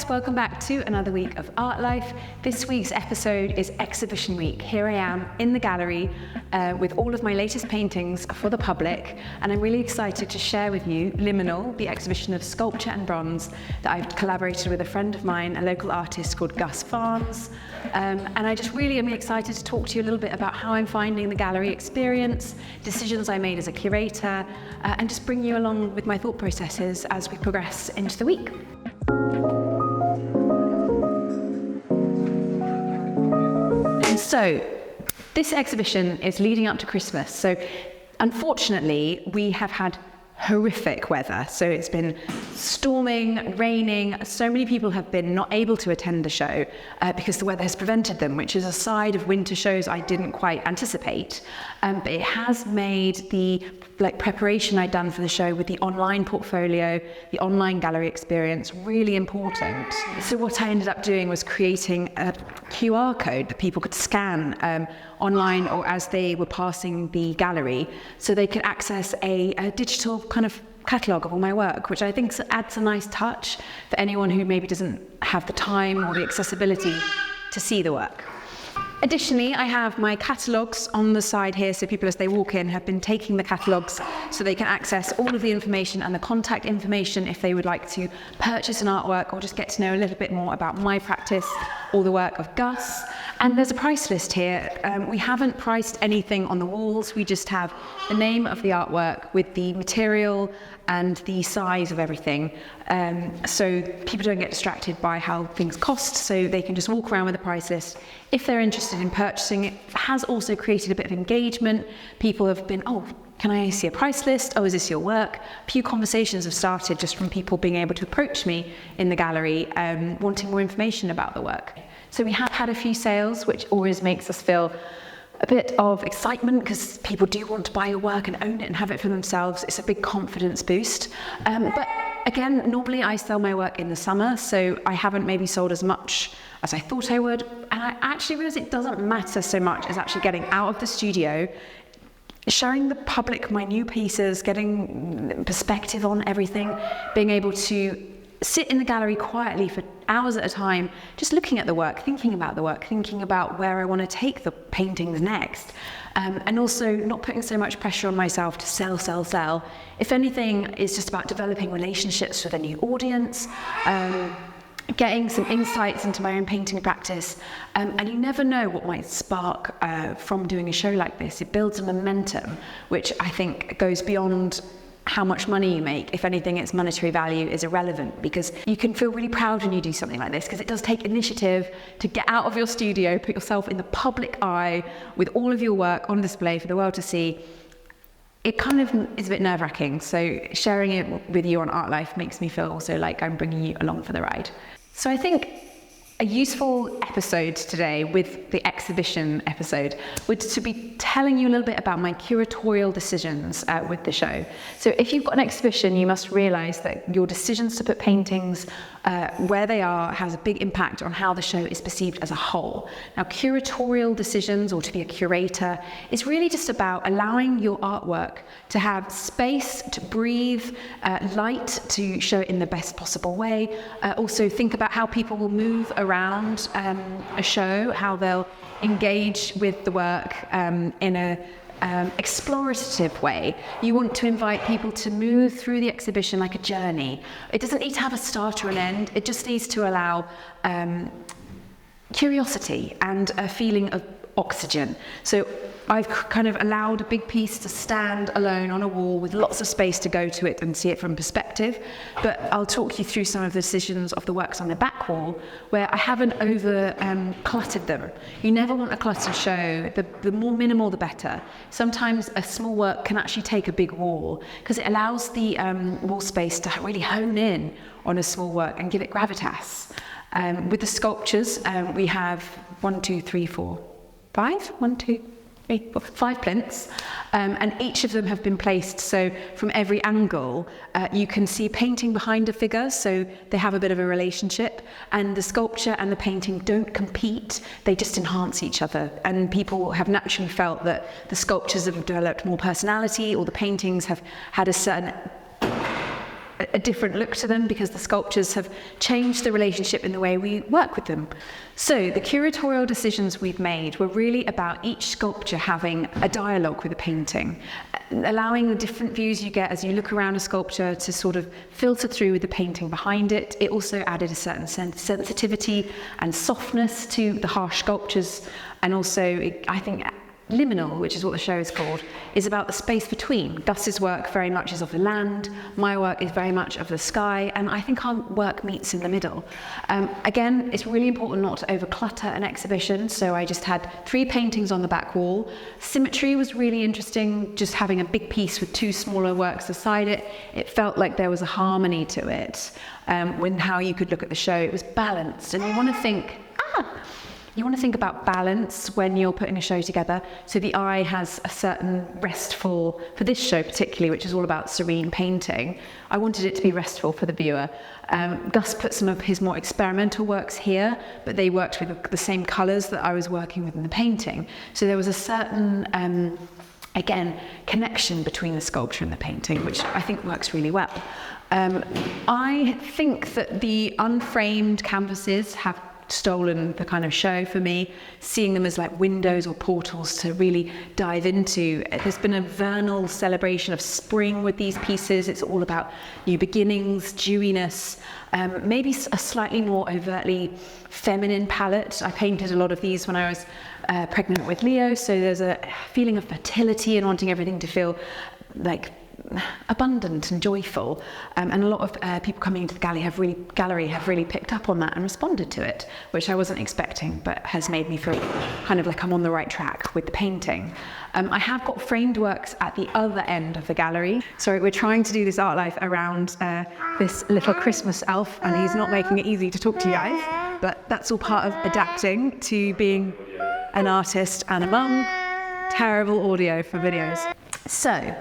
Welcome back to another week of Art Life. This week's episode is Exhibition Week. Here I am in the gallery with all of my latest paintings for the public, and I'm really excited to share with you Liminal, the exhibition of sculpture and bronze that I've collaborated with a friend of mine, a local artist called Gus Farnes. And I just really am excited to talk to you a little bit about how I'm finding the gallery experience, decisions I made as a curator, and just bring you along with my thought processes as we progress into the week. So, this exhibition is leading up to Christmas. So, unfortunately, we have had horrific weather. So it's been storming, raining. So many people have been not able to attend the show because the weather has prevented them, which is a side of winter shows I didn't quite anticipate. But it has made the preparation I'd done for the show with the online portfolio, the online gallery experience, really important. So what I ended up doing was creating a QR code that people could scan online or as they were passing the gallery, so they could access a digital kind of catalogue of all my work, which I think adds a nice touch for anyone who maybe doesn't have the time or the accessibility to see the work. Additionally, I have my catalogues on the side here, so people as they walk in have been taking the catalogues so they can access all of the information and the contact information if they would like to purchase an artwork or just get to know a little bit more about my practice or the work of Gus. And there's a price list here. We haven't priced anything on the walls, we just have the name of the artwork with the material and the size of everything, so people don't get distracted by how things cost, so they can just walk around with a price list if they're interested in purchasing. It has also created a bit of engagement. People have been, oh, can I see a price list? Oh, is this your work? A few conversations have started just from people being able to approach me in the gallery, wanting more information about the work. So we have had a few sales, which always makes us feel a bit of excitement because people do want to buy your work and own it and have it for themselves. It's a big confidence boost. But again, normally I sell my work in the summer, so I haven't maybe sold as much as I thought I would. And I actually realised it doesn't matter so much as actually getting out of the studio, showing the public my new pieces, getting perspective on everything, being able to sit in the gallery quietly for hours at a time, just looking at the work, thinking about the work, thinking about where I want to take the paintings next, and also not putting so much pressure on myself to sell. If anything, it's just about developing relationships with a new audience, getting some insights into my own painting practice, and you never know what might spark from doing a show like this. It builds a momentum, which I think goes beyond how much money you make. If anything, its monetary value is irrelevant, because you can feel really proud when you do something like this, because it does take initiative to get out of your studio, put yourself in the public eye with all of your work on display for the world to see. It kind of is a bit nerve-wracking, so sharing it with you on Art Life makes me feel also like I'm bringing you along for the ride. So I think a useful episode today with the exhibition episode would to be telling you a little bit about my curatorial decisions with the show. So if you've got an exhibition, you must realise that your decisions to put paintings where they are has a big impact on how the show is perceived as a whole. Now, curatorial decisions, or to be a curator, is really just about allowing your artwork to have space to breathe, light to show it in the best possible way. Also think about how people will move around a show, how they'll engage with the work in a explorative way. You want to invite people to move through the exhibition like a journey. It doesn't need to have a start or an end. It just needs to allow curiosity and a feeling of oxygen. So I've kind of allowed a big piece to stand alone on a wall with lots of space to go to it and see it from perspective. But I'll talk you through some of the decisions of the works on the back wall where I haven't cluttered them. You never want a cluttered show. The more minimal, the better. Sometimes a small work can actually take a big wall because it allows the wall space to really hone in on a small work and give it gravitas. With the sculptures, we have 1, 2, 3, 4, 5. 1, 2, 5 plinths, and each of them have been placed so from every angle you can see painting behind a figure, so they have a bit of a relationship, and the sculpture and the painting don't compete, they just enhance each other, and people have naturally felt that the sculptures have developed more personality, or the paintings have had a different look to them because the sculptures have changed the relationship in the way we work with them. So the curatorial decisions we've made were really about each sculpture having a dialogue with the painting, allowing the different views you get as you look around a sculpture to sort of filter through with the painting behind it. It also added a certain sensitivity and softness to the harsh sculptures, and also I think Liminal, which is what the show is called, is about the space between. Gus's work very much is of the land, my work is very much of the sky, and I think our work meets in the middle. Again, it's really important not to overclutter an exhibition, so I just had 3 paintings on the back wall. Symmetry was really interesting, just having a big piece with 2 smaller works beside it. It felt like there was a harmony to it. When how you could look at the show, it was balanced, and you want to think about balance when you're putting a show together. So the eye has a certain restful, for this show particularly, which is all about serene painting, I wanted it to be restful for the viewer. Gus put some of his more experimental works here, but they worked with the same colours that I was working with in the painting. So there was a certain, again, connection between the sculpture and the painting, which I think works really well. I think that the unframed canvases have stolen the kind of show for me, seeing them as like windows or portals to really dive into. There's been a vernal celebration of spring with these pieces. It's all about new beginnings, dewiness, maybe a slightly more overtly feminine palette. I painted a lot of these when I was pregnant with Leo, so there's a feeling of fertility and wanting everything to feel like abundant and joyful, and a lot of people coming into the gallery have really picked up on that and responded to it, which I wasn't expecting, but has made me feel kind of like I'm on the right track with the painting. I have got framed works at the other end of the gallery. Sorry, we're trying to do this art life around this little Christmas elf, and he's not making it easy to talk to you guys, but that's all part of adapting to being an artist and a mum. Terrible audio for videos. So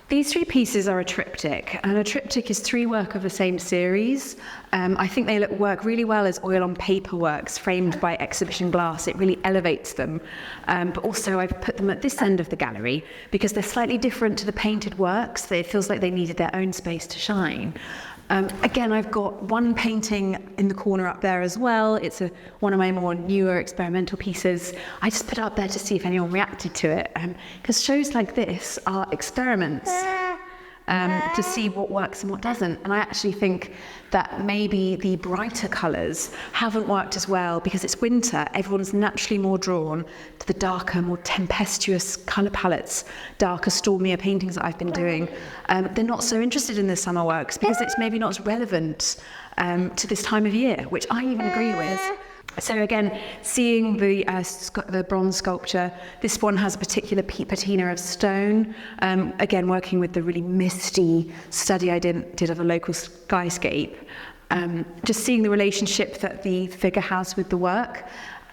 these 3 pieces are a triptych, and a triptych is 3 work of the same series. I think they work really well as oil on paper works framed by exhibition glass. It really elevates them. But also I've put them at this end of the gallery because they're slightly different to the painted works. It feels like they needed their own space to shine. Again, I've got 1 painting in the corner up there as well. It's one of my more newer experimental pieces. I just put it up there to see if anyone reacted to it, because shows like this are experiments to see what works and what doesn't. And I actually think that maybe the brighter colours haven't worked as well because it's winter. Everyone's naturally more drawn to the darker, more tempestuous colour palettes, darker, stormier paintings that I've been doing. They're not so interested in the summer works because it's maybe not as relevant to this time of year, which I even agree with. So again, seeing the bronze sculpture, this one has a particular patina of stone. Again, working with the really misty study I did of a local skyscape. Just seeing the relationship that the figure has with the work,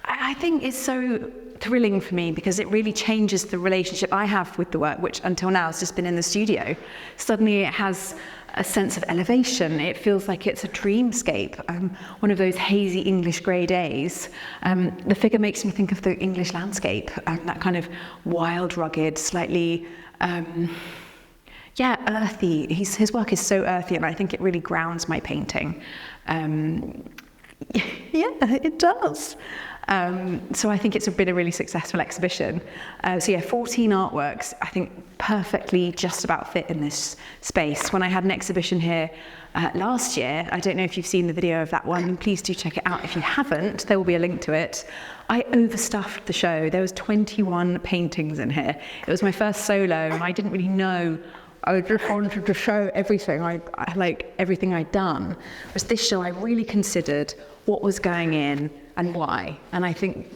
I think is so thrilling for me because it really changes the relationship I have with the work, which until now has just been in the studio. Suddenly it has a sense of elevation. It feels like it's a dreamscape, one of those hazy English grey days. The figure makes me think of the English landscape, that kind of wild, rugged, slightly, earthy. His work is so earthy, and I think it really grounds my painting. Yeah, it does. So I think it's been a really successful exhibition. 14 artworks, I think perfectly just about fit in this space. When I had an exhibition here last year, I don't know if you've seen the video of that one, please do check it out. If you haven't, there will be a link to it. I overstuffed the show. There was 21 paintings in here. It was my first solo, and I didn't really know. I just wanted to show everything, I like everything I'd done. Whereas this show, I really considered what was going in and why. And I think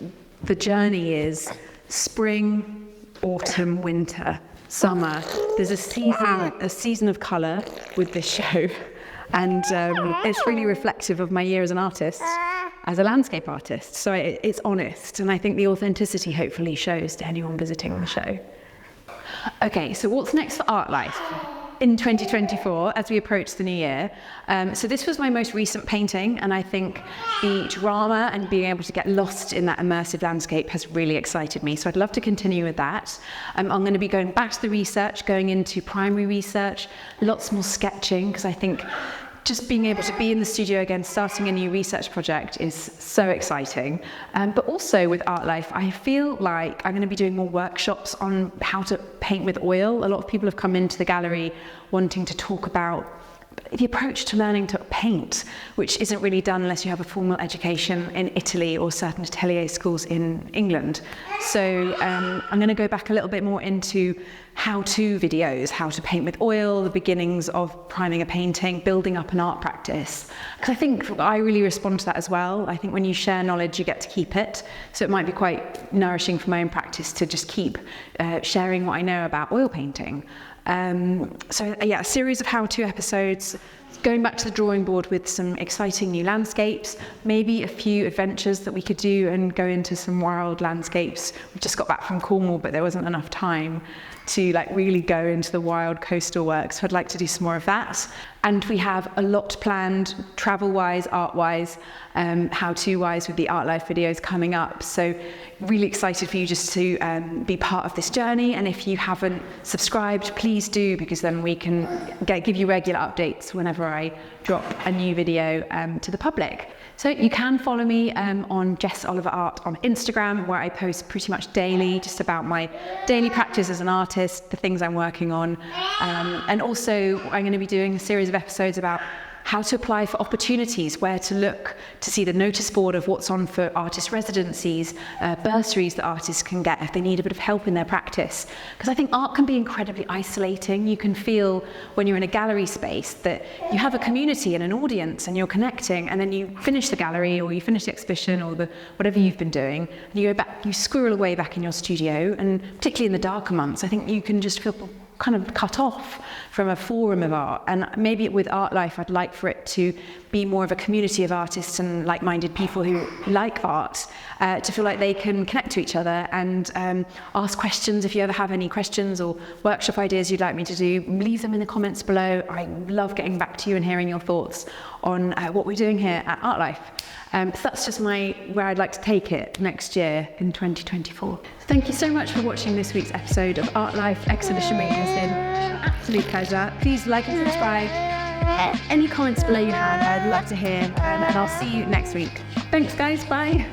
the journey is spring, autumn, winter, summer. There's a season of colour with this show, and it's really reflective of my year as an artist. as a landscape artist. So it's honest, and I think the authenticity hopefully shows to anyone visiting the show. Okay, so what's next for Art Life in 2024 as we approach the new year? So this was my most recent painting, and I think the drama and being able to get lost in that immersive landscape has really excited me. So I'd love to continue with that. I'm going to be going back to the research, going into primary research, lots more sketching, because I think just being able to be in the studio again, starting a new research project is so exciting. But also with Art Life, I feel like I'm going to be doing more workshops on how to paint with oil. A lot of people have come into the gallery wanting to talk about the approach to learning to paint, which isn't really done unless you have a formal education in Italy or certain atelier schools in England. So I'm going to go back a little bit more into how-to videos, how to paint with oil, the beginnings of priming a painting, building up an art practice. Because I think I really respond to that as well. I think when you share knowledge, you get to keep it. So it might be quite nourishing for my own practice to just keep sharing what I know about oil painting. So yeah, a series of how-to episodes, going back to the drawing board with some exciting new landscapes, maybe a few adventures that we could do and go into some wild landscapes. We just got back from Cornwall, but there wasn't enough time to really go into the wild coastal work. So I'd like to do some more of that. And we have a lot planned, travel-wise, art-wise, how-to-wise with the Art Life videos coming up. So really excited for you just to be part of this journey. And if you haven't subscribed, please do, because then we can give you regular updates whenever I drop a new video to the public. So you can follow me on Jess Oliver Art on Instagram, where I post pretty much daily just about my daily practice as an artist, the things I'm working on. And also I'm going to be doing a series of episodes about how to apply for opportunities, where to look to see the notice board of what's on for artist residencies, bursaries that artists can get if they need a bit of help in their practice. Because I think art can be incredibly isolating. You can feel when you're in a gallery space that you have a community and an audience and you're connecting, and then you finish the gallery or you finish the exhibition or whatever you've been doing, and you go back, you squirrel away back in your studio, and particularly in the darker months, I think you can just feel kind of cut off from a forum of art. And maybe with Art Life, I'd like for it to be more of a community of artists and like-minded people who like art, to feel like they can connect to each other and ask questions. If you ever have any questions or workshop ideas you'd like me to do, leave them in the comments below. I love getting back to you and hearing your thoughts on what we're doing here at Art Life. So that's just where I'd like to take it next year in 2024. Thank you so much for watching this week's episode of Art Life Exhibition Week. It's been an absolute pleasure. Please like and subscribe. Any comments below you have, I'd love to hear, and I'll see you next week. Thanks guys, bye.